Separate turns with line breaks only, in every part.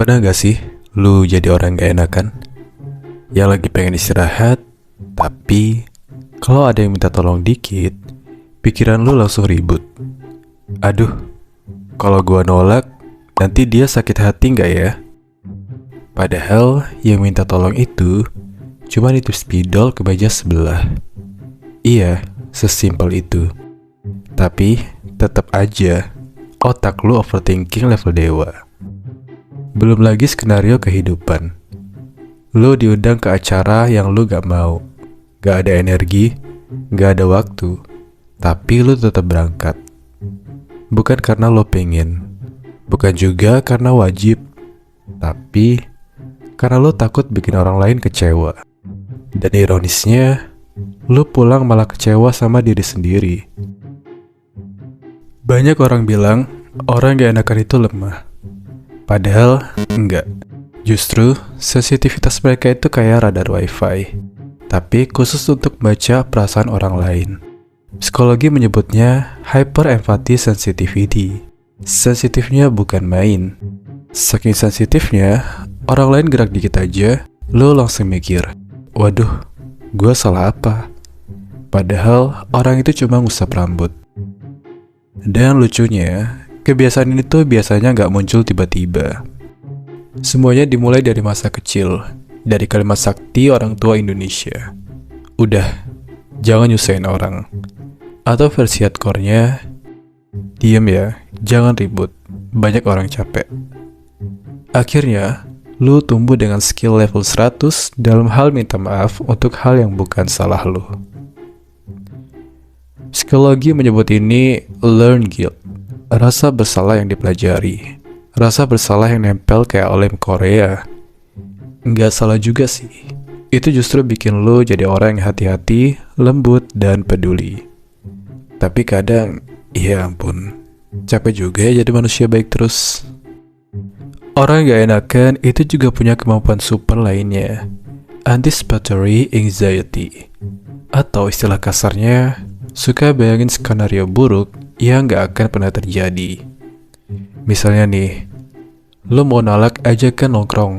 Pernah gak sih lu jadi orang gak enakan? Yang lagi pengen istirahat, tapi kalau ada yang minta tolong dikit, pikiran lu langsung ribut. Aduh, kalau gua nolak, nanti dia sakit hati gak ya? Padahal yang minta tolong itu cuma nitip spidol ke meja sebelah. Iya, sesimpel itu. Tapi tetap aja otak lu overthinking level dewa. Belum lagi skenario kehidupan. Lu diundang ke acara yang lu gak mau. Gak ada energi, gak ada waktu. Tapi lu tetap berangkat. Bukan karena lu pengen. Bukan juga karena wajib. Tapi karena lu takut bikin orang lain kecewa. Dan ironisnya, lu pulang malah kecewa sama diri sendiri. Banyak orang bilang, orang gak enakan itu lemah. Padahal, enggak. Justru, sensitivitas mereka itu kayak radar wifi. Tapi khusus untuk baca perasaan orang lain. Psikologi menyebutnya hyper-empathy sensitivity. Sensitifnya bukan main. Saking sensitifnya, orang lain gerak dikit aja, lo langsung mikir, waduh, gue salah apa? Padahal, orang itu cuma ngusap rambut. Dan lucunya, kebiasaan ini tuh biasanya nggak muncul tiba-tiba. Semuanya dimulai dari masa kecil, dari kalimat sakti orang tua Indonesia. Udah, jangan nyusahin orang. Atau versi hardcore-nya, diem ya, jangan ribut, banyak orang capek. Akhirnya, lu tumbuh dengan skill level 100 dalam hal minta maaf untuk hal yang bukan salah lu. Psikologi menyebut ini learned guilt. Rasa bersalah yang dipelajari, rasa bersalah yang nempel kayak lem Korea. Nggak salah juga sih, itu justru bikin lo jadi orang yang hati-hati, lembut, dan peduli. Tapi kadang, ya ampun, capek juga ya jadi manusia baik terus. Orang yang gak enakan itu juga punya kemampuan super lainnya, anticipatory anxiety. Atau istilah kasarnya, suka bayangin skenario buruk yang gak akan pernah terjadi. Misalnya nih, lu mau nolak ajakan nongkrong,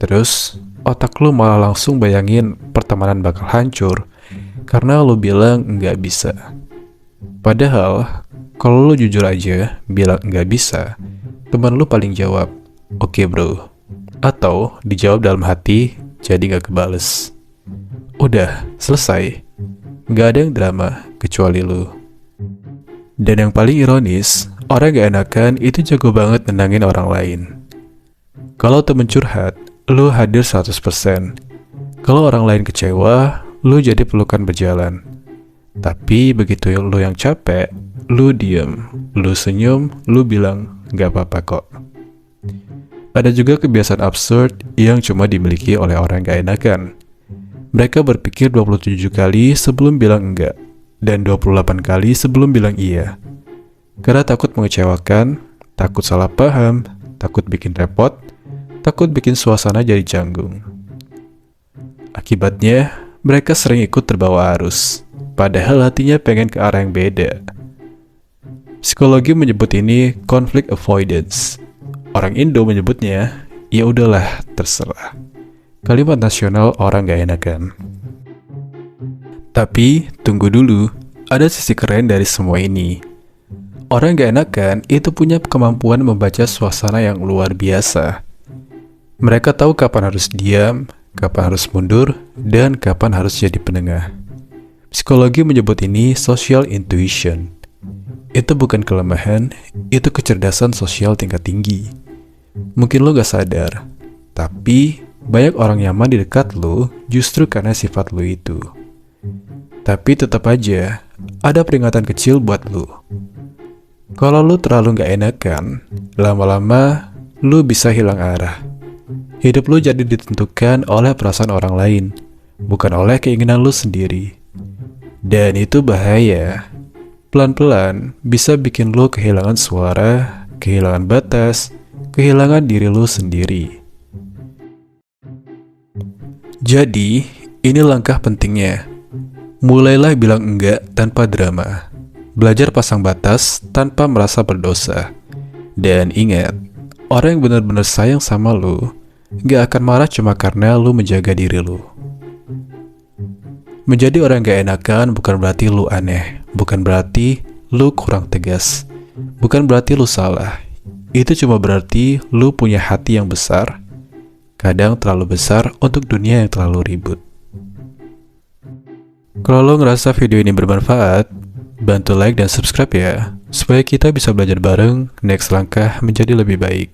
terus otak lu malah langsung bayangin pertemanan bakal hancur karena lu bilang nggak bisa. Padahal, kalau lu jujur aja bilang nggak bisa, teman lu paling jawab, oke bro. Atau dijawab dalam hati, jadi nggak kebales. Udah, selesai. Nggak ada yang drama, kecuali lu. Dan yang paling ironis, orang gak enakan itu jago banget nenangin orang lain. Kalau temen curhat, lu hadir 100%. Kalau orang lain kecewa, lu jadi pelukan berjalan. Tapi begitu lu yang capek, lu diem, lu senyum, lu bilang, gak apa-apa kok. Ada juga kebiasaan absurd yang cuma dimiliki oleh orang gak enakan. Mereka berpikir 27 kali sebelum bilang enggak, dan 28 kali sebelum bilang iya. Karena takut mengecewakan, takut salah paham, takut bikin repot, takut bikin suasana jadi canggung. Akibatnya, mereka sering ikut terbawa arus, padahal hatinya pengen ke arah yang beda. Psikologi menyebut ini conflict avoidance. Orang Indo menyebutnya, ya udahlah, terserah. Kalimat nasional orang gak enakan. Tapi, tunggu dulu, ada sisi keren dari semua ini. Orang gak enakan itu punya kemampuan membaca suasana yang luar biasa. Mereka tahu kapan harus diam, kapan harus mundur, dan kapan harus jadi penengah. Psikologi menyebut ini social intuition. Itu bukan kelemahan, itu kecerdasan sosial tingkat tinggi. Mungkin lo gak sadar, tapi banyak orang nyaman di dekat lo justru karena sifat lo itu. Tapi tetap aja, ada peringatan kecil buat lo. Kalau lu terlalu gak enakan, lama-lama lu bisa hilang arah. Hidup lu jadi ditentukan oleh perasaan orang lain, bukan oleh keinginan lu sendiri. Dan itu bahaya. Pelan-pelan bisa bikin lu kehilangan suara, kehilangan batas, kehilangan diri lu sendiri. Jadi, ini langkah pentingnya. Mulailah bilang enggak tanpa drama. Belajar pasang batas tanpa merasa berdosa. Dan ingat, Orang yang benar-benar sayang sama lu gak akan marah cuma karena lu menjaga diri lu. Menjadi orang gak enakan bukan berarti lu aneh, bukan berarti lu kurang tegas, bukan berarti lu salah. Itu cuma berarti lu punya hati yang besar, kadang terlalu besar untuk dunia yang terlalu ribut. Kalau lo ngerasa video ini bermanfaat, bantu like dan subscribe ya, supaya kita bisa belajar bareng next langkah menjadi lebih baik.